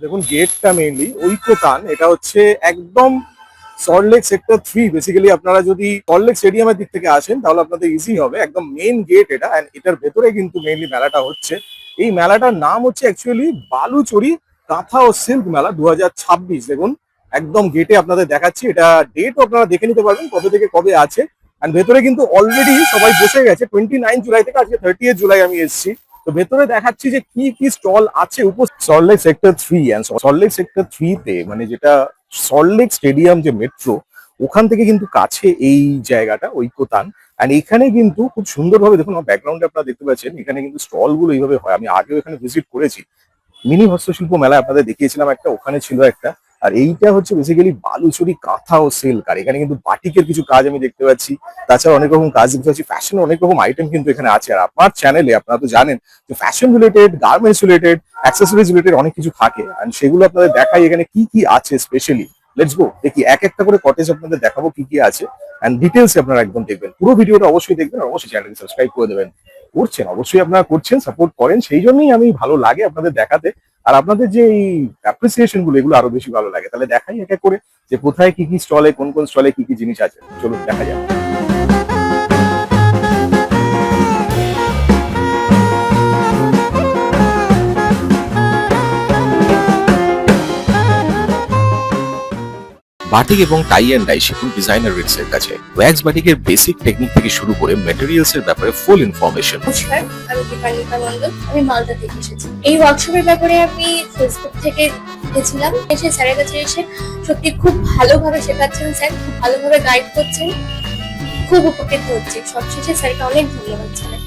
দেখুন গেটটা মেইনলি ঐকতান, এটা হচ্ছে একদম সল্টলেক সেক্টর 3। বেসিক্যালি আপনারা যদি সল্টলেক স্টেডিয়ামের দিক থেকে আসেন তাহলে আপনাদের ইজি হবে, একদম মেইন গেট এটা। এন্ড এটার ভেতরে কিন্তু মেইনলি মেলাটা হচ্ছে। এই মেলাটার নাম হচ্ছে অ্যাকচুয়ালি বালুচরি কাঁথা ও সিল্ক মেলা 2026। দেখুন একদম গেটে আপনাদের দেখাচ্ছি, এটা ডেটও আপনারা দেখে নিতে পারবেন কবে থেকে কবে আছে। এন্ড ভেতরে কিন্তু অলরেডি সবাই বসে গেছে। 29 জুলাই থেকে আজকে 30 জুলাই আমি এসেছি। তো ভেতরে দেখাচ্ছি যে কি কি স্টল আছে Salt Lake sector 3। And Salt Lake sector 3 তে মানে যেটা সল্টলেক স্টেডিয়াম যে মেট্রো, ওখান থেকে কিন্তু কাছে এই জায়গাটা ঐকতান। এন্ড এখানে কিন্তু খুব সুন্দরভাবে দেখুন আমার ব্যাকগ্রাউন্ডে আপনারা দেখতে পাচ্ছেন, এখানে কিন্তু স্টল গুলো এইভাবে হয়। আমি আগেও এখানে ভিজিট করেছি, মিনি হস্তশিল্প মেলা আপনাদের দেখিয়েছিলাম একটা, ওখানে ছিল একটা। আর এইটা হচ্ছে বেসিক্যালি বালুচরি কাঁথা ও সিল্ক। আর এখানে কিন্তু বাটিকের কিছু কাজ আমি দেখতে পাচ্ছি, তাছাড়া অনেক রকম কাজ দেখতে পাচ্ছি, ফ্যাশনের অনেক রকম আইটেম কিন্তু এখানে আছে। আর আপনার চ্যানেলে আপনারা তো জানেন যে fashion related, garments related, accessories related অনেক কিছু থাকে। এন্ড সেগুলো আপনাদের দেখাই এখানে কি কি আছে স্পেশালি। লেটস গো দেখি এক একটা করে কটেজ আপনাদের দেখাবো কি কি আছে। এন্ড ডিটেলস আপনারা একদম দেখবেন, পুরো ভিডিওটা অবশ্যই দেখবেন, আর অবশ্যই চ্যানেলকে সাবস্ক্রাইব করে দেবেন। করছেন অবশ্যই, আপনারা করছেন, সাপোর্ট করেন, সেই জন্যই আমি ভালো লাগে আপনাদের দেখাতে। আর আপনাদের যে এই অ্যাপ্রিসিয়েশন গুলো এগুলো আরো বেশি ভালো লাগে। তাহলে দেখাই এক এক করে যে কোথায় কি কি স্টলে, কোন কোন স্টলে কি কি জিনিস আছে। চলুন দেখা যাক। বাটিক এবং টাই অ্যান্ড ডাই শিখুন ডিজাইনার রিটস এর কাছে। ওয়্যাক্স বাটিকের বেসিক টেকনিক থেকে শুরু করে ম্যাটেরিয়ালস এর ব্যাপারে ফুল ইনফরমেশন। নমস্কার, আমি দীপান্বিতা মণ্ডল। আমি মালদা থেকে এসেছি। এই ওয়ার্কশপের ব্যাপারে আমি ফেসবুক থেকে দেখেছিলাম। এসে স্যারের কাছে এসে সত্যি খুব ভালোভাবে শেখাচ্ছেন স্যার, খুব ভালোভাবে গাইড করছেন, খুব উপকৃত হচ্ছে। সবশেষে স্যারকে অনেক ধন্যবাদ জানাই।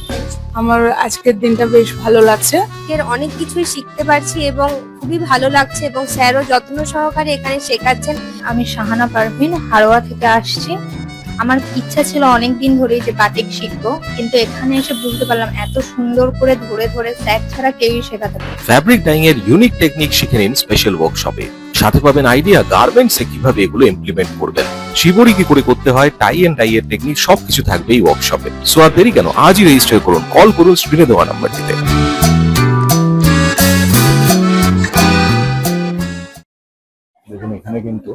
আমার আজকের দিনটা বেশ ভালো লাগছে। এর অনেক কিছুই শিখতে পারছি এবং খুবই ভালো লাগছে, এবং স্যারও যত্ন সহকারে এখানে শেখাচ্ছেন। আমি শাহানা পারভিন, হারোয়া থেকে আসছি। আমার ইচ্ছা ছিল অনেক দিন ধরেই যে বাটিক শিখবো, কিন্তু এখানে এসে বুঝতে পারলাম এত সুন্দর করে ধরে ধরে স্যার ছাড়া কেউই শেখাতে পারে। ফ্যাব্রিক ডাইং এর ইউনিক টেকনিক শিখে নিন স্পেশাল ওয়ার্কশপে। সাথে পাবেন আইডিয়া গার্মেন্টস এ কিভাবে এগুলো ইমপ্লিমেন্ট করবেন, শিবরি কি করে করতে হয়, টাই এন্ড ডাই এর টেকনিক সবকিছু থাকবে এই ওয়ার্কশপে। সো আর দেরি কেন, আজই রেজিস্টার করুন, কল করুন স্ক্রিনে দেওয়া নাম্বারটিতে। দেখুন এখানে কিন্তু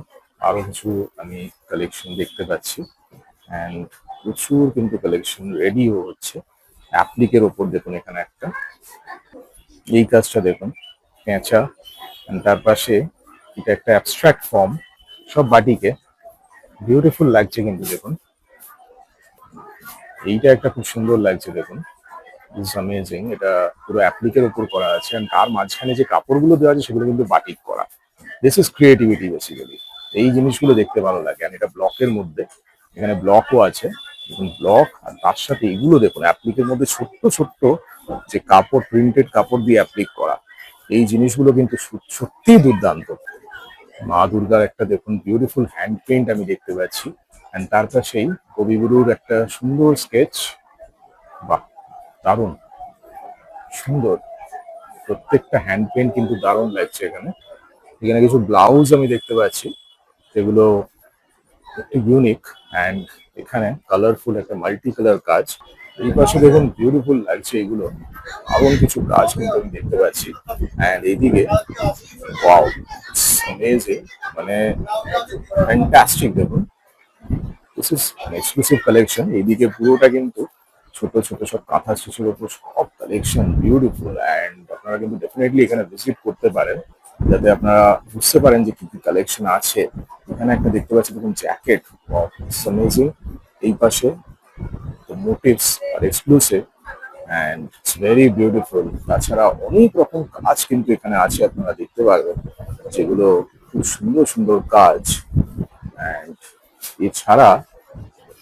আরো কিছু আমি কালেকশন দেখতে পাচ্ছি। এন্ড প্রচুর কিন্তু কালেকশন রেডিও হচ্ছে অ্যাপ্লিকের ওপর। দেখুন এখানে একটা এই কাজটা দেখুন, পেঁচা। and তার পাশে এটা একটা অ্যাবস্ট্রাক্ট ফর্ম, সব বাটিকে বিউটিফুল লাগছে কিন্তু দেখুন। এইটা একটা খুব সুন্দর লাগছে দেখুন, ইটস অ্যামেজিং। এটা পুরো অ্যাপ্লিকের উপর করা আছে, and তার মাঝখানে যে কাপড়গুলো দেওয়া আছে সেগুলো কিন্তু বাটিক করা। This is creativity basically. এই জিনিসগুলো দেখতে ভালো লাগে। আর এটা ব্লকের মধ্যে, এখানে ব্লকও আছে দেখুন, ব্লক। আর তার সাথে এগুলো দেখুন অ্যাপ্লিকের মধ্যে ছোট্ট ছোট্ট যে কাপড়, প্রিন্টেড কাপড় দিয়ে অ্যাপ্লিক করা। এই জিনিসগুলো কিন্তু সত্যিই দুর্দান্ত। মা দুর্গার একটা দেখুন বিউটিফুল হ্যান্ড পেইন্ট আমি দেখতে পাচ্ছি। অ্যান্ড তার পাশেই কবিগুরুর একটা সুন্দর স্কেচ। বাহ, দারুণ সুন্দর। প্রত্যেকটা হ্যান্ড পেইন্ট কিন্তু দারুণ লাগছে এখানে। এখানে কিছু ব্লাউজ আমি দেখতে পাচ্ছি যেগুলো একটু ইউনিক। অ্যান্ড এখানে কালারফুল একটা মাল্টি কালার কাজ। এই পাশে দেখুন বিউটিফুল লাগছে এগুলো, আরো কিছু কাজ কিন্তু আমি দেখতে পাচ্ছি। অ্যান্ড এইদিকে ওয়াও, অ্যামেজিং, মানে ফ্যান্টাস্টিক। দেখুন দিস ইজ এক্সক্লুসিভ কালেকশন। এইদিকে পুরোটা কিন্তু ছোট ছোট সব কাঁথা স্টিচের উপর সব কালেকশন বিউটিফুল। অ্যান্ড আপনারা কিন্তু ডেফিনেটলি এখানে ভিজিট করতে পারেন, যাতে আপনারা বুঝতে পারেন যে কি কি কালেকশন আছে। এখানে একটা দেখতে পাচ্ছি দেখুন জ্যাকেট, অ্যামেজিং। এই পাশে মোটিভস আর exclusive and it's very beautiful. তাছাড়া অনেক রকম কাজ কিন্তু এখানে আছে, আপনারা দেখতে পারবেন, যেগুলো খুব সুন্দর সুন্দর কাজ। অ্যান্ড এছাড়া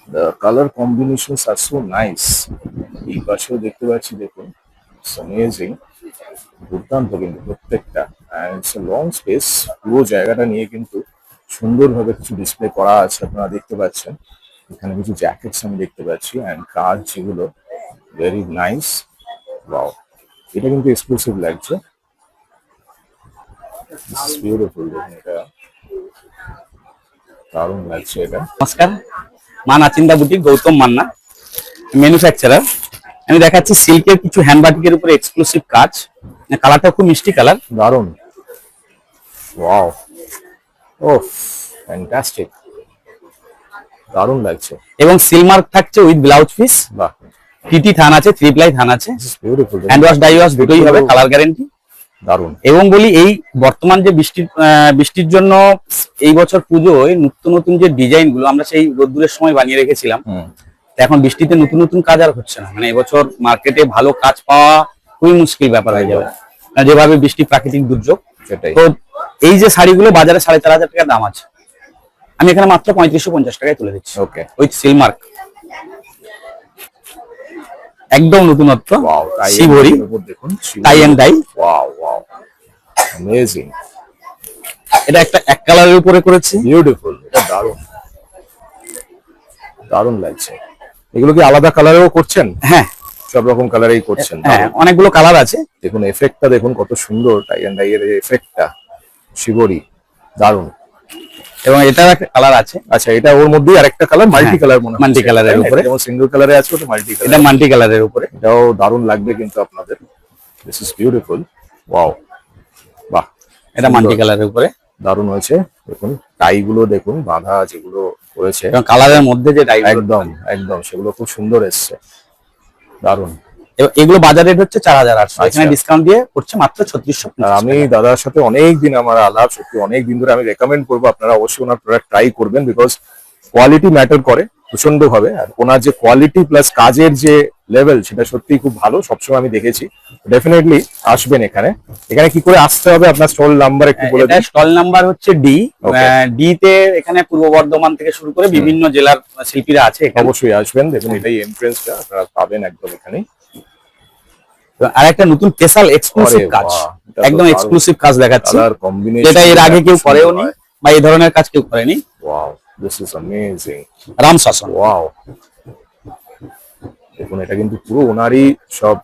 দ্য কালার কম্বিনেশনস আর সো নাইস। এই পাশেও দেখতে পাচ্ছি দেখুন, ইটস অ্যামেজিং, দুর্দান্ত কিন্তু প্রত্যেকটা। And it's a long space, পুরো জায়গাটা নিয়ে কিন্তু সুন্দরভাবে কিছু ডিসপ্লে করা আছে, আপনারা দেখতে পাচ্ছেন। এখানে কিছু জ্যাকেটস আমি দেখতে পাচ্ছি অ্যান্ড কাজ যেগুলো ভেরি নাইস। ওয়াও, এটা কিন্তু এক্সক্লুসিভ লাগছে, বিউটিফুল। দেখুন এটা দারুণ লাগছে এটা। নমস্কার, মানা চিন্তা বুটিক, গৌতম মান্না, ম্যানুফ্যাকচারার। আমি দেখাচ্ছি সিল্কের কিছু হ্যান্ড বাটিকের উপরে এক্সক্লুসিভ কাজ। কালারটা খুব মিষ্টি কালার, দারুণ। ওয়াও, ওফ, ফ্যান্টাস্টিক, দারুণ লাগছে। এবং সিলমার্ক থাকছে উইথ ব্লাউজ পিস। বাহ, টিটি থান আছে, 3 প্লাই থান আছে, beautiful, hand wash die wash দুটোই হবে, কালার গ্যারেন্টি। দারুণ। এবং বলি এই বর্তমান যে বৃষ্টির জন্য এই বছর পুজোয় নতুন নতুন যে ডিজাইন গুলো আমরা সেই রোদ্দুরের সময় বানিয়ে রেখেছিলাম, তো এখন বৃষ্টিতে নতুন নতুন কাজ আর হচ্ছে না। মানে এবছর মার্কেটে ভালো কাজ পাওয়া খুবই মুশকিল ব্যাপার হয়ে যাবে, যেভাবে বৃষ্টি প্রাকৃতিক দুর্যোগ। সেটাই। তো এই যে শাড়িগুলো বাজারে 4,500 টাকা দাম আছে, আমি এখানে মাত্র 3550 টাকায় তুলে দিচ্ছি। ওকে, উইথ সিলমার্ক, একদম নতুনত্ব। ওয়াও, শিবরি দেখুন, tie and dye. Wow wow, amazing. এটা একটা এক কালারের উপরে করেছি, বিউটিফুল, এটা দারুণ, দারুণ লাগছে। এগুলো কি আলাদা কালারেও করছেন? হ্যাঁ সব রকম কালারেই করছেন? হ্যাঁ, অনেকগুলো কালার আছে। দেখুন এফেক্টটা দেখুন কত সুন্দর, টাই এন্ড ডাই এর এফেক্টটা, শিবরি, দারুণ। এবং এটার একটা কালার আছে। আচ্ছা, এটা ওর মধ্যেই আরেকটা কালার, মাল্টি কালার মনে হয়, মাল্টি কালারের উপরে। যেমন সিঙ্গেল কালারে আছে, ওটা মাল্টি কালার। এটা মাল্টি কালারের উপরে, এটাও দারুণ লাগবে কিন্তু আপনাদের। দিস ইজ বিউটিফুল, ওয়াও, বাহ, এটা মাল্টি কালারের উপরে। দারুণ হয়েছে। দেখুন টাই গুলো দেখুন, বাঁধা যেগুলো করেছে, এবং কালারের মধ্যে যে ডাই একদম একদম সেগুলো খুব সুন্দর এসছে, দারুণ। এগুলো বাজার রেট হচ্ছে 4,800, এখানে আচ্ছা। ডিসকাউন্ট দিয়ে পড়ছে মাত্র 3650। আর আমি দাদার সাথে অনেক দিন আমার আলাপ, সত্যি অনেক দিন ধরে আমি রেকমেন্ড করবো আপনারা অবশ্যই ওনার প্রোডাক্ট ট্রাই করবেন, বিকজ কোয়ালিটি ম্যাটার করে প্রচন্ড ভাবে। আর ওনার যে কোয়ালিটি প্লাস কাজের যে লেভেল, সেটা সত্যি খুব ভালো, সবসময় আমি দেখেছি। ডেফিনেটলি আসবেন এখানে। এখানে কি করে আসতে হবে, আপনার স্টল নাম্বার একটু বলে দিন। স্টল নাম্বার হচ্ছে ডি। Okay. ডি তে এখানে পূর্ব বর্ধমান থেকে শুরু করে বিভিন্ন জেলার শিল্পীরা আছে এখানে। অবশ্যই আসবেন, দেখুন এটাই এন্ট্রেন্সটা, আপনারা পাবেন একদম এখানেই। আর একটা নতুন স্পেশাল এক্সক্লুসিভ আরে কাজ, বাহ, এটা তো একদম দারুণ। এক্সক্লুসিভ কাজ দেখাচ্ছি, কালার কম্বিনেশন যেটা এর আগে কেউ করেও নি বা এই ধরনের কাজ কেউ করেনি। Wow, this is amazing, Ram শাসন। ওয়াও। দেখুন এটা কিন্তু পুরো ওনারই সব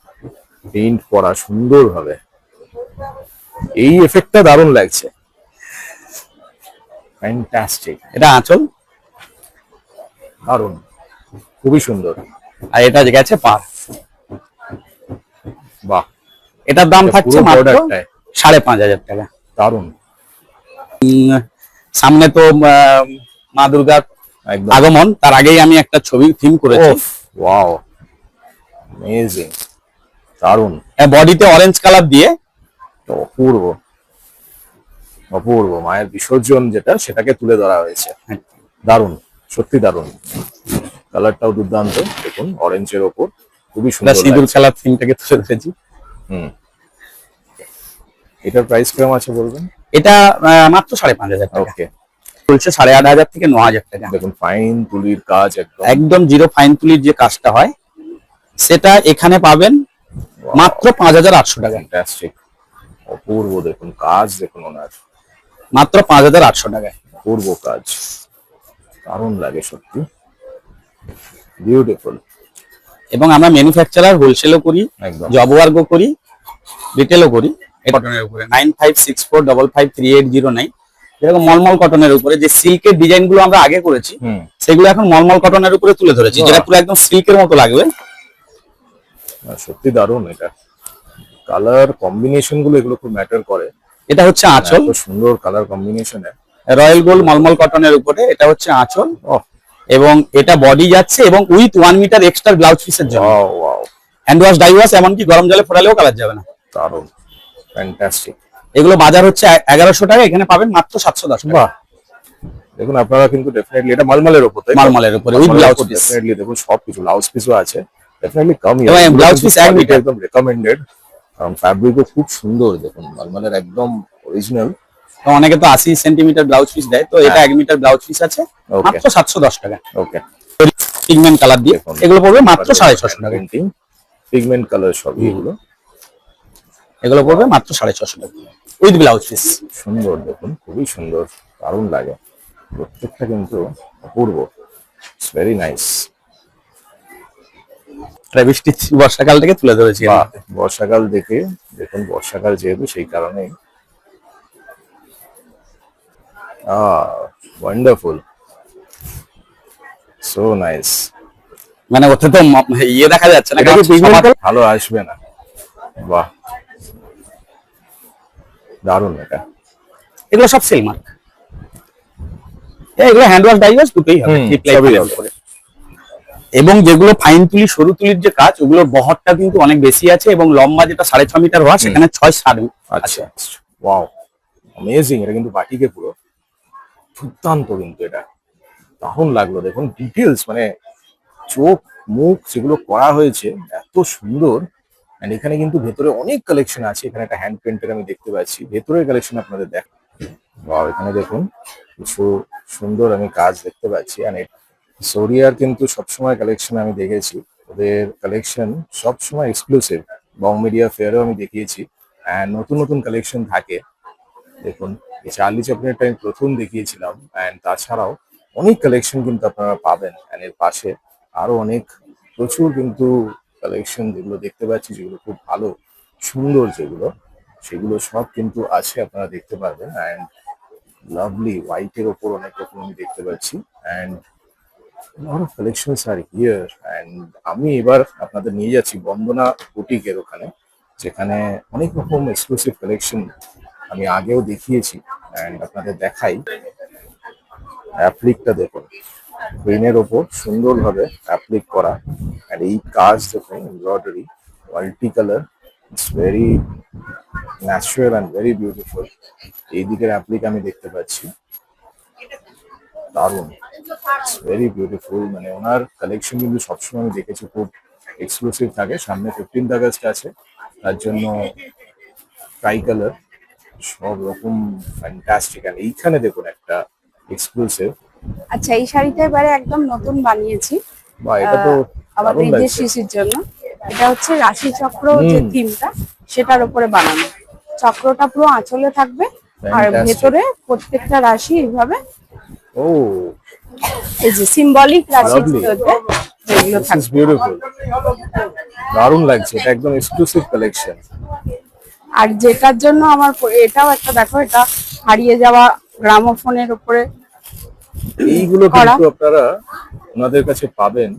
পেইন্ট করা সুন্দর ভাবে, এই এফেক্টটা দারুণ লাগছে, ফ্যান্টাস্টিক, এটা আঁচল, দারুণ, খুবই সুন্দর। আর এটা গেছে পার। বাহ, এটার দাম এটা থাকছে পুরো মাত্র প্রোডাক্টটাই 5,500 টাকা। দারুণ, সামনে তো মা দুর্গার একদম। আগমন, তার আগেই আমি একটা ছবি থিম করেছি। ওয়াও, অ্যামেজিং, দারুণ, বডিতে অরেঞ্জ কালার দিয়ে, অপূর্ব, অপূর্ব। মায়ের বিসর্জন যেটা, সেটাকে তুলে ধরা হয়েছে, দারুণ, সত্যি দারুণ। কালারটাও দুর্দান্ত, দেখুন অরেঞ্জের ওপর, খুবই সুন্দর সিঁদুর লাগছে। কালার থিমটাকে তুলে ধরেছি। হুম, এটার প্রাইস কেমন আছে বলবেন? এটা মাত্র 5,500 টাকা ওকে, চলছে, 8,500 থেকে 9,000 টাকা। দেখুন ফাইন তুলির কাজ একদম, একদম জিরো ফাইন তুলির যে কাজটা হয়, সেটা এখানে পাবেন মাত্র 5,800 টাকা। ফ্যান্টাস্টিক, অপূর্ব। দেখুন কাজ, দেখুন ওনার মাত্র 5,800 টাকায়। অপূর্ব কাজ, দারুণ লাগে সত্যি, বিউটিফুল, এবং আমরা ম্যানুফ্যাকচারার, হোলসেলও করি, একদম। জব ওয়ার্কও করি, রিটেলও করি। কটনের উপরে 9564553809, এরকম মলমল কটনের উপরে যে সিল্কের ডিজাইন গুলো আমরা আগে করেছি, হুম, সেগুলো এখন মলমল কটনের উপরে তুলে ধরেছি, বাহ। যেটা পুরো একদম সিল্কের মতো লাগবে। সত্যি দারুণ। এটা কালার কম্বিনেশন গুলো, এগুলো খুব ম্যাটার করে। এটা হচ্ছে আঁচল, এত সুন্দর কালার কম্বিনেশনে, রয়্যাল গোল্ড মলমল কটনের উপরে, এটা হচ্ছে আঁচল। এবং এটা বডি যাচ্ছে, এবং উইথ 1 মিটার এক্সট্রা ব্লাউজ পিসের জন্য। Wow wow, hand wash die wash, এমনকি গরম জলে ফোটালেও কালার যাবে না। দারুণ, ফ্যান্টাস্টিক। এগুলো বাজার হচ্ছে 1,100 টাকা, এখানে পাবেন মাত্র 710 টাকা। বাহ, দেখুন আপনারা কিন্তু ডেফিনেটলি, এটা মালমালের উপর, তাই তো? মালমালের উপরে উইথ ব্লাউজ পিস। ডেফিনেটলি দেখুন সবকিছু, ব্লাউজ পিসও আছে, ডেফিনেটলি কম। এবং ব্লাউজ পিস 1 মিটার। একদম রেকমেন্ডেড, কারণ ফ্যাব্রিকও খুব সুন্দর, দেখুন মালমালের একদম অরিজিনাল। তো অনেকে তো 80 সেন্টিমিটার ব্লাউজ পিস দেয়, তো এটা 1 মিটার ব্লাউজ পিস আছে, Okay. মাত্র 710 টাকা। ওকে, পিগমেন্ট কালার দিয়ে দেখুন। এগুলো পড়বে মাত্র 650 টাকা। পিগমেন্ট কালার সব এগুলো, এগুলো পড়বে মাত্র 650 টাকা উইথ ব্লাউজ পিস। সুন্দর, দেখুন খুবই সুন্দর, দারুণ লাগে প্রত্যেকটা, কিন্তু অপূর্ব, ইটস ভেরি নাইস। বৃষ্টি বর্ষাকাল থেকে তুলে ধরেছি। বাহ, বর্ষাকাল দেখে, দেখুন বর্ষাকাল যেহেতু, সেই কারণে ওয়ান্ডারফুল, সো নাইস। মানে ওতে তো ইয়ে দেখা যাচ্ছে না, এটা কি pigment সবার- ভালো আসবে না? বাহ, দারুণ। এটা এগুলো সব সেল মার্ক। এগুলো হ্যান্ড ওয়াশ ডাই ওয়াশ দুটোই হবে, হুম, Three ply সবই panel হবে। করে। এবং যেগুলো ফাইন তুলি সরু তুলির যে কাজ, ওগুলোর বহরটা কিন্তু অনেক বেশি আছে এবং লম্বা যেটা 6.5 মিটার হওয়া সেখানে 6-7 আচ্ছা, ওয়াও, অ্যামেজিং। এটা কিন্তু বাটিকে পুরো দুর্দান্ত, কিন্তু এটা দারুণ লাগলো। দেখুন ডিটেলস, মানে চোখ মুখ যেগুলো করা হয়েছে এত সুন্দর। এন্ড এখানে কিন্তু ভেতরে অনেক কালেকশন আছে। এখানে একটা হ্যান্ড পেন্টের আমি দেখতে পাচ্ছি, ভেতরের কালেকশন আপনাদের দেখ। ওয়াও, এখানে দেখুন কিছু সুন্দর আমি কাজ দেখতে পাচ্ছি। আর সোরিয়ার কিন্তু সবসময় কালেকশন আমি দেখেছি, ওদের কালেকশন সবসময় এক্সক্লুসিভ। বং মিডিয়া ফেয়ারও আমি দেখিয়েছি, অ্যান্ড নতুন নতুন কালেকশন থাকে। দেখুন এই চার্লি চ্যাপলিনের আমি প্রথম দেখিয়েছিলাম, অ্যান্ড তাছাড়াও অনেক কালেকশন কিন্তু আপনারা পাবেন। অ্যান্ড এর পাশে আরো অনেক প্রচুর কিন্তু কালেকশন যেগুলো দেখতে পাচ্ছি, যেগুলো খুব ভালো সুন্দর, যেগুলো সেগুলো সব কিন্তু আছে, আপনারা দেখতে পারবেন। অ্যান্ড লাভলি হোয়াইটের ওপর অনেক রকম আমি দেখতে পাচ্ছি। And lot of collections are here, and আমি এবার আপনাদের নিয়ে যাচ্ছি বন্দনা বুটিকের ওখানে, যেখানে অনেক রকম এক্সক্লুসিভ কালেকশন আমি আগেও দেখিয়েছি। অ্যান্ড আপনাদের দেখাই, অ্যাপ্লিকটা দেখুন, গ্রিনের ওপর সুন্দরভাবে অ্যাপ্লিক করা। আর এই কাজ দেখুন, embroidery, multi colour, it's very natural and very beautiful. এই দিকের অ্যাপ্লিক আমি দেখতে পাচ্ছি, দারুণ, ইটস ভেরি বিউটিফুল। মানে ওনার কালেকশন কিন্তু সবসময় আমি দেখেছি খুব এক্সক্লুসিভ থাকে। সামনে 15th আগস্ট আছে, তার জন্য ট্রাই কালার সব রকম ফ্যান্টাস্টিক। আর এইখানে দেখুন একটা এক্সক্লুসিভ। আচ্ছা, এই শাড়িটা এবারে একদম নতুন বানিয়েছি বা এটা তো আমাদের দারুণ ঈদের লাগছে। শিশির জন্য। এটা হচ্ছে রাশি চক্র যে থিমটা, সেটার উপরে বানানো। চক্রটা পুরো আঁচলে থাকবে, আর Fantastic. ভেতরে প্রত্যেকটা রাশি এইভাবে ও, এই যে সিম্বলিক রাশি Lovely. যেগুলো দিস ইজ থাকবে। বিউটিফুল, দারুণ লাগছে। এটা একদম এক্সক্লুসিভ কালেকশন। আর যেটার জন্য আমার এটাও একটা দেখো, এটা হারিয়ে যাওয়া গ্রামোফোনের উপরে এইগুলো করা। কিন্তু আপনারা ওনাদের কাছে পাবেন,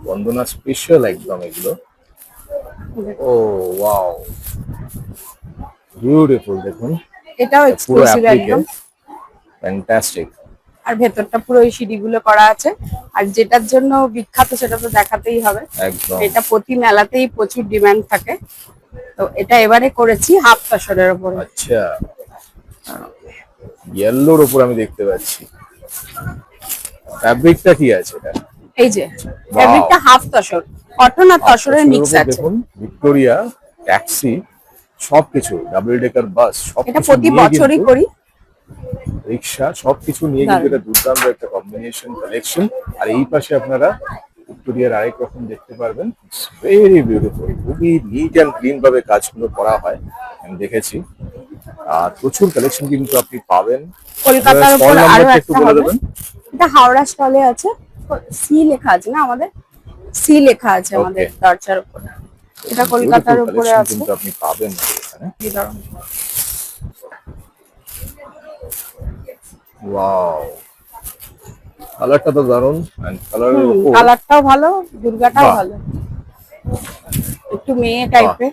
বন্দনা স্পেশাল একদম এগুলো। ও ওয়াও, বিউটিফুল। দেখুন এটাও পুরো এক্সক্লুসিভ অ্যাপ্লিকে একদম। ফ্যান্টাস্টিক। আর ভেতরটা পুরো ওই সিঁড়িগুলো করা আছে। আর যেটার জন্য বিখ্যাত সেটা তো দেখাতেই হবে। একদম এটা প্রতি মেলাতেই প্রচুর ডিমান্ড থাকে, তো এটা এবারে করেছি হাফ তসরের উপরে। আচ্ছা, ইয়েলোর উপর আমি দেখতে পাচ্ছি। ফ্যাব্রিকটা কি আছে এটা? এই যে ফেব্রিকটা হাফ তসর, কটন আর তসরের তসরের মিক্স উপর আছে। দেখুন ভিক্টোরিয়া, ট্যাক্সি, সবকিছু, ডাবল ডেকার বাস, এটা সবকিছু প্রতি নিয়ে বছরই কিন্তু করি। রিক্সা, সবকিছু নিয়ে কিন্তু এটা দুর্দান্ত একটা কম্বিনেশন কালেকশন। আর এই পাশে আপনারা ভিক্টোরিয়ার আরেক রকম দেখতে পারবেন। ভেরি বিউটিফুল, খুবই নিট অ্যান্ড ক্লিন ভাবে কাজগুলো করা হয়, আমি দেখেছি। আর প্রচুর কালেকশন কিন্তু আপনি পাবেন। কলকাতার স্টল উপর আরো নাম্বারটা একটু একটা বলে হবে। দেবেন। এটা হাওড়া স্টলে আছে, সি লেখা আছে না আমাদের, সি লেখা আছে আমাদের Okay. দরজার উপরে। এটা কলকাতার Beautiful উপরে collection আছে। কিন্তু আপনি পাবেন এখানে। এই ধরুন। ওয়াও, কালারটা তো দারুণ। এন্ড কালারের উপর কালারটাও ভালো, দুর্গাটাও বাহ। ভালো, একটু মেয়ে টাইপের।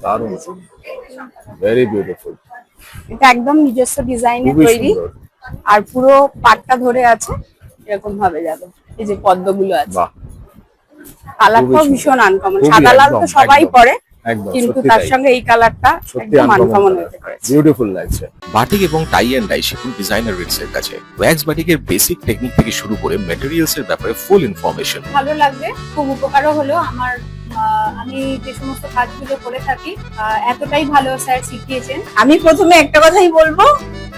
দারুণ, ভেরি বিউটিফুল, এটা একদম নিজস্ব ডিজাইনে খুবই তৈরি। সুন্দর। আর পুরো পাটটা ধরে আছে, এরকম ভাবে যাবে। এই যে পদ্মগুলো আছে, বাহ, কালারটাও সুন্দর। ভীষণ আনকমন। খুবই সাদা লাল তো একদম, সবাই একদম। পরে, একদম কিন্তু সত্যি তার তাই। সঙ্গে এই কালারটা সত্যি একদম আনকমন আনকমন হতে পারে। বিউটিফুল লাগছে। বাটিক এবং টাই অ্যান্ড ডাই শিখুন ডিজাইনার রিটস এর কাছে। ওয়্যাক্স বাটিকের বেসিক টেকনিক থেকে শুরু করে ম্যাটেরিয়ালস এর ব্যাপারে ফুল ইনফরমেশন। ভালো লাগবে, খুব উপকারও হলো আমার। আমি যে সমস্ত কাজগুলো করে থাকি, এতটাই ভালো স্যার শিখিয়েছেন। আমি প্রথমে একটা কথাই বলবো,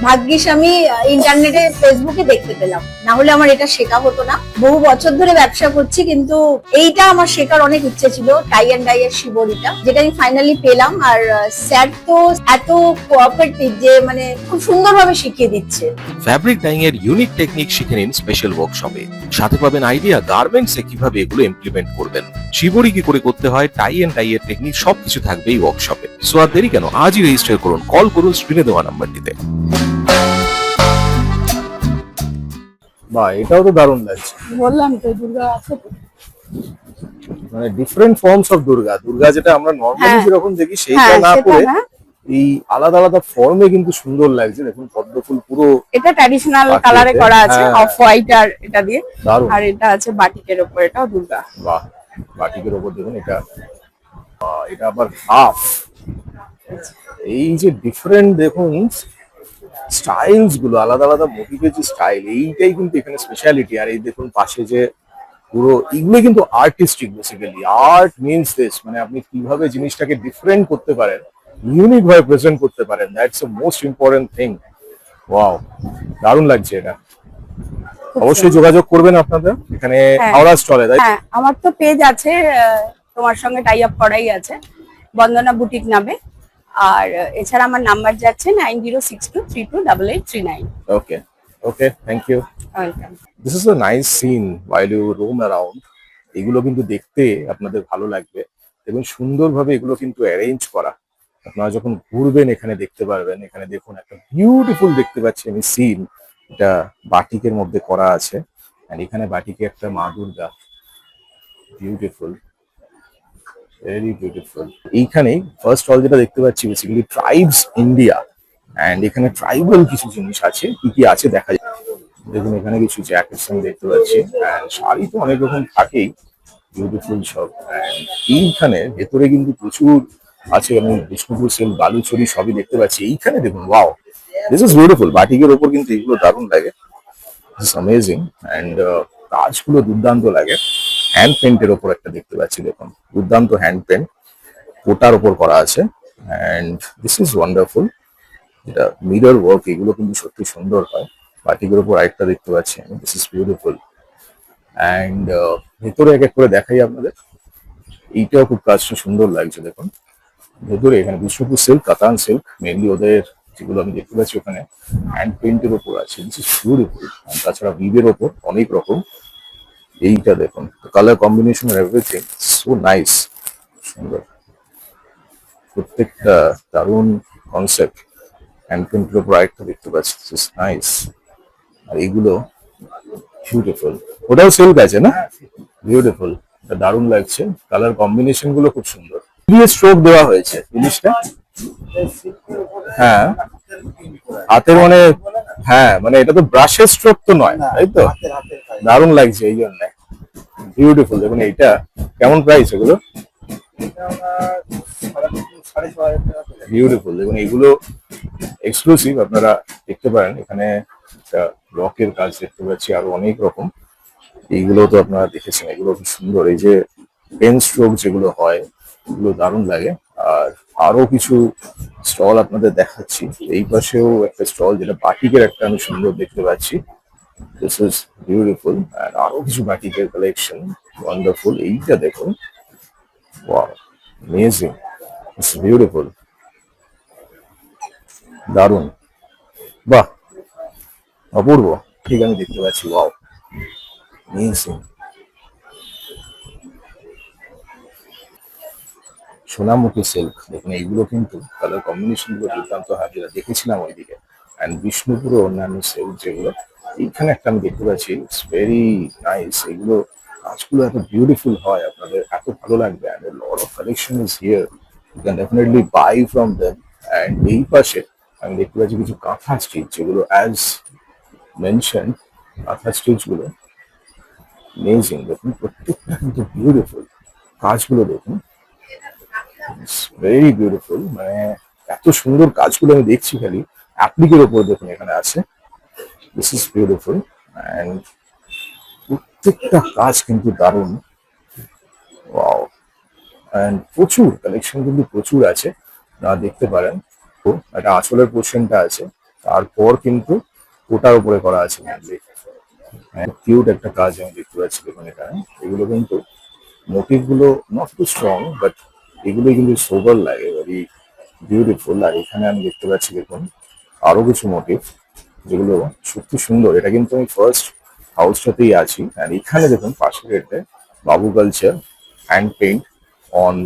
ভাগ্যিস আমি ইন্টারনেটে ফেসবুকে দেখতে পেলাম, না হলে আমার এটা শেখা হতো না। বহু বছর ধরে ব্যবসা করছি, কিন্তু এইটা আমার শেখার অনেক ইচ্ছে ছিল, টাই অ্যান্ড ডাই এর শিবরিটা, যেটা আমি ফাইনালি পেলাম। আর স্যার তো এত কোঅপারেটিভ যে মানে খুব সুন্দরভাবে শিখিয়ে দিচ্ছে। ফ্যাব্রিক ডাইং এর ইউনিক টেকনিক শিখে নিন স্পেশাল ওয়ার্কশপে। সাথে পাবেন আইডিয়া গার্মেন্টস এ কিভাবে এগুলো ইমপ্লিমেন্ট করবেন, শিবরি কি করে করতে হয়, টাই অ্যান্ড ডাই এর টেকনিক সবকিছু থাকবে এই ওয়ার্কশপে। সো আর দেরি কেন, আজই রেজিস্টার করুন, কল করুন স্ক্রিনে দেওয়া নাম্বারটিতে। বাহ, এটাও তো দারুণ লাগছে। বললাম তো দুর্গা আছে তো। মানে different forms of Durga, Durga যেটা আমরা নরমালি হ্যাঁ। যেরকম দেখি সেইটা হ্যাঁ, না সেটা করে না, এই আলাদা আলাদা ফর্মে কিন্তু সুন্দর লাগছে। দেখুন পদ্ম ফুল পুরো এটা ট্র্যাডিশনাল বাটিকে, কালারে করা আছে, হ্যাঁ। অফ হোয়াইট আর এটা দিয়ে। দারুণ। আর এটা আছে বাটিকের উপর, এটাও দুর্গা। বাহ, বাটিকের ওপর দেখুন এটা এটা আবার হাফ। এই যে ডিফারেন্ট দেখুন স্টাইলস গুলো, আলাদা আলাদা মোটিভের যে স্টাইল, এইটাই কিন্তু এখানে স্পেশালিটি। আর এই দেখুন পাশে যে পুরো এগুলো কিন্তু artistic basically. Art means this, মানে আপনি কিভাবে জিনিসটাকে ডিফারেন্ট করতে পারেন, ইউনিক ভাবে প্রেজেন্ট করতে পারেন, that's the most important thing. Wow, দারুণ লাগছে এটা। অবশ্যই যোগাযোগ করবেন আপনাদের এখানে হ্যাঁ। হাওড়া স্টলে, তাই? হ্যাঁ, আমার তো পেজ আছে, তোমার সঙ্গে টাই আপ করাই আছে, বন্দনা বুটিক নামে। আর এছাড়া আমার নাম্বার যাচ্ছে 9062328839। Okay okay, thank you. Welcome. This is a nice scene while you roam around. এগুলো কিন্তু দেখতে আপনাদের ভালো লাগবে এবং সুন্দরভাবে এগুলো কিন্তু অ্যারেঞ্জ করা। আপনারা যখন ঘুরবেন এখানে দেখতে পারবেন। এখানে দেখুন একটা বিউটিফুল দেখতে পাচ্ছি আমি সিন, এটা বাটিকের মধ্যে করা আছে। আর এখানে বাটিকে একটা মা দুর্গা, বিউটিফুল, ভেরি বিউটিফুল। এইখানেই ফার্স্ট স্টল যেটা দেখতে পাচ্ছি বেসিক্যালি ট্রাইবস ইন্ডিয়া, অ্যান্ড এখানে ট্রাইবাল কিছু জিনিস আছে। কি কি আছে দেখা যায়। দেখুন এখানে কিছু জ্যাকেটস আমি দেখতে পাচ্ছি, and শাড়ি তো অনেক রকম থাকেই, বিউটিফুল সব। And এইখানে ভেতরে কিন্তু প্রচুর আছে, আমি বিষ্ণুপুর সিল্ক, বালুচরি সবই দেখতে পাচ্ছি। এইখানে দেখুন, ওয়াও, দিস ইজ বিউটিফুল। বাটিকের ওপর কিন্তু এগুলো দারুণ লাগে, দিস অ্যামেজিং। অ্যান্ড কাজগুলো দুর্দান্ত লাগে। হ্যান্ড পেন্টের ওপর একটা দেখতে পাচ্ছি, দেখুন দুর্দান্ত হ্যান্ড পেন্ট, কোটার ওপর করা আছে। And this is wonderful. এটা মিরর ওয়ার্ক, এগুলো কিন্তু সত্যি সুন্দর হয়। বাটিকের উপর আরেকটা দেখতে পাচ্ছি আমি, দিস ইজ বিউটিফুল। অ্যান্ড ভেতরে এক এক করে দেখাই আপনাদের। এইটাও খুব কাজটা সুন্দর লাগছে, দেখুন ভেতরে এখানে বিষ্ণুপুর সিল্ক, কাতান সিল্ক মেনলি ওদের যেগুলো আমি দেখতে পাচ্ছি ওখানে হ্যান্ড পেন্টের ওপর আছে, দিস ইজ বিউটিফুল। তাছাড়া বিবের ওপর অনেক রকম। এইটা দেখুন colour combination everything so nice, সুন্দর, প্রত্যেকটা দারুণ কনসেপ্ট। হ্যান্ড পেন্টের ওপর আরেকটা দেখতে পাচ্ছি, দিস ইজ নাইস। আর এগুলো বিউটিফুল, ওটাও সিল্ক আছে না, বিউটিফুল, দারুণ লাগছে। কালার কম্বিনেশন গুলো খুব সুন্দর, দিয়ে স্ট্রোক দেওয়া হয়েছে জিনিসটা। হ্যাঁ, হাতের মানে, হ্যাঁ মানে এটা তো ব্রাশের স্ট্রোক তো নয়, তাই তো? দারুণ লাগছে এই জন্য, বিউটিফুল। দেখুন এইটা কেমন প্রাইস এগুলো? বিউটিফুল। দেখুন এইগুলো এক্সক্লুসিভ, আপনারা দেখতে পারেন। এখানে একটা রকের কাজ দেখতে পাচ্ছি, আরো অনেক রকম। এইগুলো তো আপনারা দেখেছেন, এগুলো খুব সুন্দর। এই যে পেন স্ট্রোক যেগুলো হয়, এগুলো দারুণ লাগে। আর আরো কিছু স্টল আপনাদের দেখাচ্ছি। এই পাশেও একটা স্টল, যেটা বাটিকের একটা আমি সুন্দর দেখতে পাচ্ছি, দিস ইজ বিউটিফুল। আর আরো কিছু বাটিকের কালেকশন, ওয়ান্ডারফুল। এইটা দেখুন, ওয়াও, অ্যামেজিং, ইটস বিউটিফুল, দারুণ, বাহ, অপূর্ব। ঠিক আমি দেখতে পাচ্ছি, ওয়াও, অ্যামেজিং। সোনামুখী সিল্ক, দেখুন এইগুলো কিন্তু কালার কম্বিনেশন গুলো দুর্দান্ত হয়, যেটা দেখেছিলাম ওইদিকে। অ্যান্ড বিষ্ণুপুরে অন্যান্য সিল্ক যেগুলো, এইখানে একটা আমি দেখতে পাচ্ছি, ইটস ভেরি নাইস। এগুলো কাজগুলো এত বিউটিফুল হয়, আপনাদের এত ভালো লাগবে। And lot of collection is here, you can definitely buy from them. And এই পাশে আমি দেখতে পাচ্ছি কিছু কাঁথা স্টিচ, যেগুলো অ্যাজ মেনশন, কাঁথা স্টিচ গুলো অ্যামেজিং। দেখুন প্রত্যেকটা কিন্তু বিউটিফুল, কাজগুলো দেখুন, ভেরি বিউটিফুল। মানে এত সুন্দর কাজগুলো আমি দেখছি খালি অ্যাপ্লিকের ওপর। দেখুন এখানে আছে, দিস ইজ বিউটিফুল। অ্যান্ড প্রত্যেকটা কাজ কিন্তু দারুণ, ওয়াও। অ্যান্ড প্রচুর কালেকশন কিন্তু প্রচুর আছে, আপনারা দেখতে পারেন। তো একটা আঁচলের পোর্শনটা আছে, তারপর কিন্তু ওটার উপরে করা আছে মেনলি। কিউট একটা কাজ আমি দেখতে পাচ্ছি, দেখুন এখানে। এগুলো কিন্তু মোটিভ গুলো নট টু স্ট্রং, বাট এগুলোই কিন্তু সোবার লাগে, ভেরি বিউটিফুল। আর এখানে আমি দেখতে পাচ্ছি, দেখুন আরো কিছু মোটিভ, যেগুলো সত্যি সুন্দর। এটা কিন্তু আমি ফার্স্ট হাউসটাতেই আছি। আর এখানে দেখুন পাশের রেটে বাবু culture, hand paint on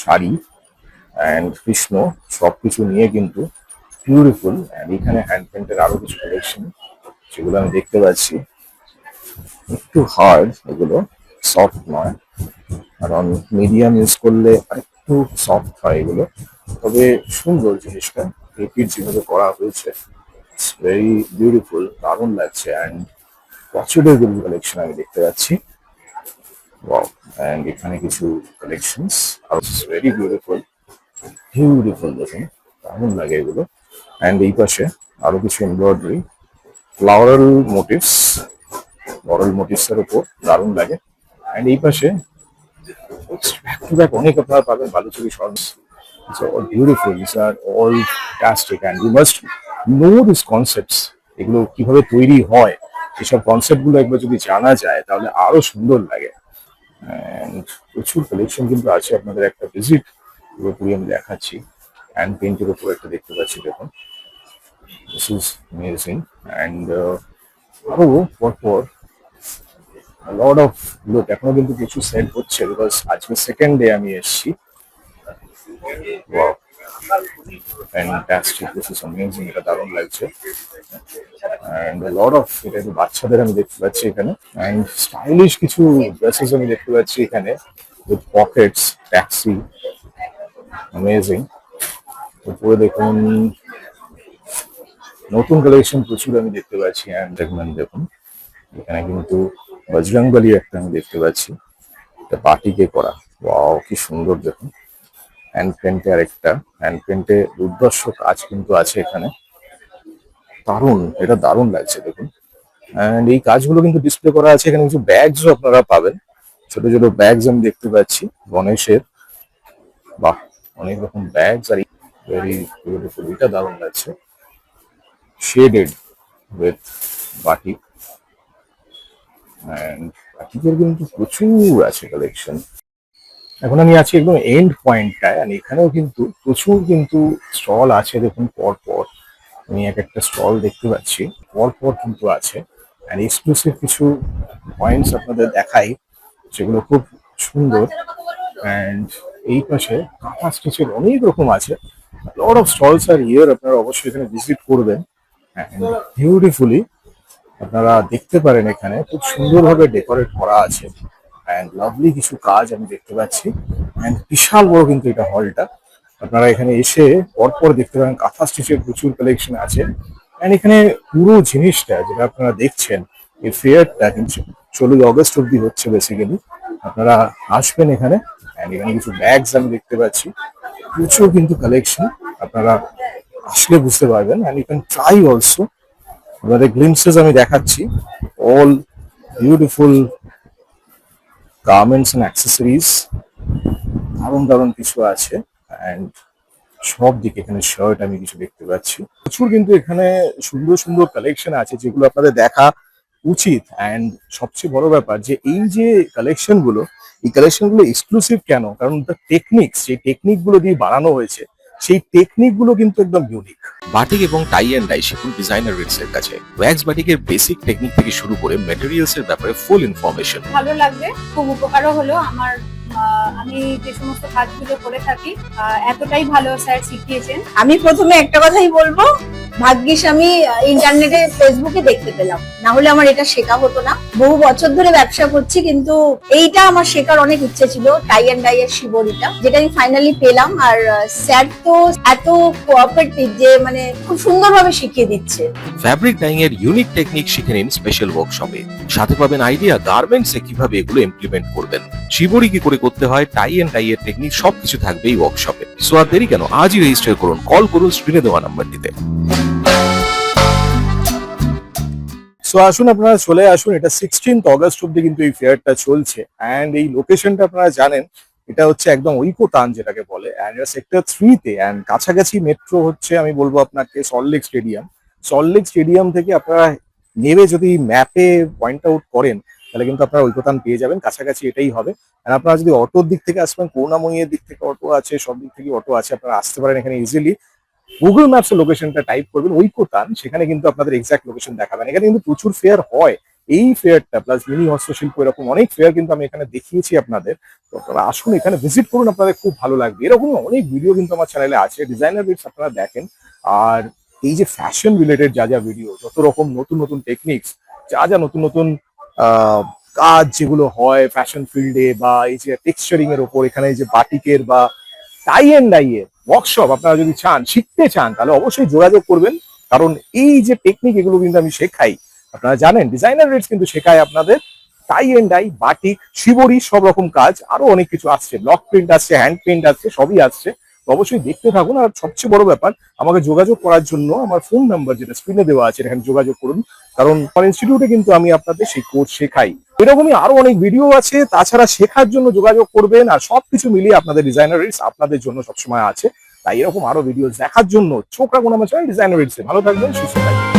sari and Krishna, সবকিছু নিয়ে কিন্তু বিউটিফুল। অ্যান্ড এখানে হ্যান্ড পেইন্টের আরো কিছু কালেকশন, যেগুলো আমি দেখতে পাচ্ছি। একটু হার্ড, এগুলো সফট নয়, কারণ মিডিয়াম ইউজ করলে একটু সফট হয় এগুলো। তবে সুন্দর জিনিসটা, রিপিট যেভাবে করা হয়েছে, ইটস ভেরি বিউটিফুল, দারুণ লাগছে। অ্যান্ড প্রচুরের গুলো কালেকশন আমি দেখতে পাচ্ছি। ওয়াও, অ্যান্ড এখানে কিছু collections are very beautiful, beautiful দেখুন, দারুণ লাগে এগুলো। অ্যান্ড এই পাশে আরো কিছু এমব্রয়ডারি, ফ্লাওরাল মোটিভস, ফ্লোরাল মোটিভস এর উপর দারুণ লাগে। অ্যান্ড এই পাশে ব্যাক টু ব্যাক অনেক আপনারা পাবেন Baluchari shorts. It's all beautiful. These are all fantastic, and you must know these concepts. এগুলো কিভাবে তৈরি হয়, এসব কনসেপ্ট গুলো একবার যদি জানা যায় তাহলে আরো সুন্দর লাগে। And প্রচুর কালেকশন কিন্তু আছে, আপনাদের একটা ভিজিট পুরোপুরি আমি দেখাচ্ছি। হ্যান্ড পেইন্টের উপর একটা দেখতে পাচ্ছি, দেখুন, দিস ইজ অ্যামেজিং। অ্যান্ড আরো পরপর লট অফ লুক, এখনো কিন্তু কিছু সেল হচ্ছে, বিকজ আজকে সেকেন্ড ডে আমি এসেছি। Wow, fantastic, this is amazing, এটা দারুণ লাগছে। And a lot of এটা একটু বাচ্চাদের আমি দেখতে পাচ্ছি এখানে, and স্টাইলিশ কিছু ড্রেসেস আমি দেখতে পাচ্ছি এখানে, with pockets, taxi, amazing। উপরে দেখুন নতুন কালেকশন প্রচুর আমি দেখতে পাচ্ছি। অ্যান্ড দেখুন এখানে কিন্তু বজরংবলী একটা আমি দেখতে পাচ্ছি, এটা বাটিকে করা। ওয়াও, কি সুন্দর দেখুন। হ্যান্ড পেন্টে আরেকটা, হ্যান্ড পেন্টে দুর্দর্শ কাজ কিন্তু আছে এখানে, দারুণ, এটা দারুণ লাগছে দেখুন। অ্যান্ড এই কাজগুলো কিন্তু ডিসপ্লে করা আছে এখানে, কিছু ব্যাগসও আপনারা পাবেন, ছোট ছোট ব্যাগস আমি দেখতে পাচ্ছি গণেশের। বাহ, অনেক রকম ব্যাগস, আর ভেরি বিউটিফুল, এটা দারুণ লাগছে, শেডেড উইথ বাটিক। অ্যান্ড বাটিকের কিন্তু প্রচুর আছে কালেকশন। এখন আমি আছি একদম এন্ড পয়েন্টটায়, আর এখানেও কিন্তু প্রচুর কিন্তু স্টল আছে, দেখুন পর পর আমি এক একটা স্টল দেখতে পাচ্ছি, পর পর কিন্তু আছে। আর এক্সক্লুসিভ কিছু পয়েন্টস আপনাদের দেখাই, যেগুলো খুব সুন্দর। অ্যান্ড এই পাশে কাঁথা স্টিচের অনেক রকম আছে, lot of stalls R here, আপনারা অবশ্যই এখানে ভিজিট করবেন। বিউটিফুলি আপনারা দেখতে পারেন, এখানে খুব সুন্দরভাবে ডেকোরেট করা আছে, অ্যান্ড লাভলি কিছু কাজ আমি দেখতে পাচ্ছি। অ্যান্ড বিশাল বড় কিন্তু এটা হলটা, আপনারা এখানে এসে পরপর দেখতে পারেন কাঁথা স্টিচের প্রচুর কালেকশন আছে। অ্যান্ড এখানে পুরো জিনিসটা যেটা আপনারা দেখছেন, এই ফেয়ারটা কিন্তু 16 অগস্ট অব্দি হচ্ছে বেসিক্যালি। আপনারা আসবেন এখানে, অ্যান্ড এখানে কিছু ব্যাগস আমি দেখতে পাচ্ছি, প্রচুর কিন্তু কালেকশন, আপনারা আসলে বুঝতে পারবেন। And you can try also, আপনাদের গ্লিমসেস আমি দেখাচ্ছি, all beautiful garments and accessories, দারুণ দারুণ কিছু আছে। অ্যান্ড সব দিকে এখানে শার্ট আমি কিছু দেখতে পাচ্ছি, প্রচুর কিন্তু এখানে সুন্দর সুন্দর কালেকশন আছে যেগুলো আপনাদের দেখা উচিত। অ্যান্ড সবচেয়ে বড় ব্যাপার যে এই যে কালেকশন গুলো, এই কালেকশন গুলো এক্সক্লুসিভ কেন, কারণ টেকনিক্স, যে টেকনিক গুলো দিয়ে বানানো হয়েছে, সেই টেকনিক গুলো কিন্তু একদম ইউনিক। বাটিক এবং টাই অ্যান্ড ডাই শিখুন ডিজাইনার রিটস এর কাছে। ওয়্যাক্স বাটিকের বেসিক টেকনিক থেকে শুরু করে ম্যাটেরিয়ালস এর ব্যাপারে ফুল ইনফরমেশন। ভালো লাগবে, খুব উপকারও হলো আমার। আমি যে সমস্ত কাজগুলো করে থাকি এতটাই ভালো স্যার শিখিয়েছেন। আমি প্রথমে একটা কথাই বলবো, ভাগ্যিস আমি ইন্টারনেটে ফেসবুকে দেখতে পেলাম, না হলে আমার এটা শেখা হতো না। বহু বছর ধরে ব্যবসা করছি, কিন্তু এইটা আমার শেখার অনেক ইচ্ছে ছিল, টাই অ্যান্ড ডাই এর শিবরিটা, যেটা আমি ফাইনালি পেলাম। আর স্যার তো এত কোঅপারেটিভ যে মানে খুব সুন্দরভাবে শিখিয়ে দিচ্ছে। ফ্যাব্রিক ডাইং এর ইউনিক টেকনিক শিখে নিন স্পেশাল ওয়ার্কশপে। সাথে পাবেন আইডিয়া গার্মেন্টসে কিভাবে এগুলো ইমপ্লিমেন্ট করবেন, শিবরি কি করে করতে হয়, টাই অ্যান্ড ডাই এর টেকনিক সবকিছু থাকবে এই ওয়ার্কশপে। সো আর দেরি কেন, আজই রেজিস্টার করুন, কল করুন স্ক্রিনে দেওয়া নাম্বারটিতে। সো আসুন, আপনারা চলে আসুন, এটা 16 অগস্ট অব্দি কিন্তু এই ফেয়ারটা চলছে। অ্যান্ড এই লোকেশনটা আপনারা জানেন, এটা হচ্ছে একদম ঐকতান যেটাকে বলে, অ্যান্ড সেক্টর 3-তে। অ্যান্ড কাছাকাছি মেট্রো হচ্ছে, আমি বলবো আপনাকে, সল্টলেক স্টেডিয়াম। সল্টলেক স্টেডিয়াম থেকে আপনারা নেবে যদি ম্যাপে পয়েন্ট আউট করেন, তাহলে কিন্তু আপনারা ঐকতান পেয়ে যাবেন, কাছাকাছি এটাই হবে। আর আপনারা যদি অটোর দিক থেকে আসবেন, করুণাময়ীর দিক থেকে অটো আছে, সব দিক থেকে অটো আছে, আপনারা আসতে পারেন এখানে ইজিলি। গুগল ম্যাপস এর লোকেশনটা টাইপ করবেন ঐকতান, সেখানে কিন্তু আপনাদের এক্সাক্ট লোকেশন দেখাবেন। এখানে কিন্তু প্রচুর ফেয়ার হয়, এই ফেয়ারটা প্লাস মিনি হস্তশিল্প, এরকম অনেক ফেয়ার কিন্তু আমি এখানে দেখিয়েছি আপনাদের। তো আপনারা আসুন, এখানে ভিজিট করুন, আপনাদের খুব ভালো লাগবে। এরকম অনেক ভিডিও কিন্তু আমার চ্যানেলে আছে, ডিজাইনার বিটস আপনারা দেখেন। আর এই যে ফ্যাশন রিলেটেড যা যা ভিডিও, যত রকম নতুন নতুন টেকনিক্স, যা যা নতুন নতুন কাজ যেগুলো হয় ফ্যাশন ফিল্ডে, বা এই যে টেক্সচারিং এর ওপর, এখানে এই যে বাটিকের বা টাই এন্ড ডাই এর ওয়ার্কশপ আপনারা যদি চান, শিখতে চান, তাহলে অবশ্যই যোগাযোগ করবেন। কারণ এই যে টেকনিক, এগুলো কিন্তু আমি শেখাই। আপনারা জানেন ডিজাইনার রেটস কিন্তু শেখায় আপনাদের টাই এন্ড ডাই, বাটিক, শিবরি, সব রকম কাজ, আরো অনেক কিছু আসছে, ব্লক প্রিন্ট আসছে, হ্যান্ড প্রিন্ট আসছে, সবই আসছে। তো অবশ্যই দেখতে থাকুন। আর সবচেয়ে বড় ব্যাপার, আমাকে যোগাযোগ করার জন্য আমার ফোন নাম্বার যেটা স্ক্রিনে দেওয়া আছে এখানে যোগাযোগ করুন। কারণ আমার ইনস্টিটিউটে কিন্তু আমি আপনাদের সেই কোর্স শেখাই। এরকমই আরো অনেক ভিডিও আছে, তাছাড়া শেখার জন্য যোগাযোগ করবেন। আর সবকিছু মিলিয়ে আপনাদের ডিজাইনার রেটস আপনাদের জন্য সবসময় আছে। তাই এরকম আরো ভিডিও দেখার জন্য চোখ রাখুন আমার চ্যানেল ডিজাইনার রেটসে। ভালো থাকবেন, সুস্থ থাকবেন।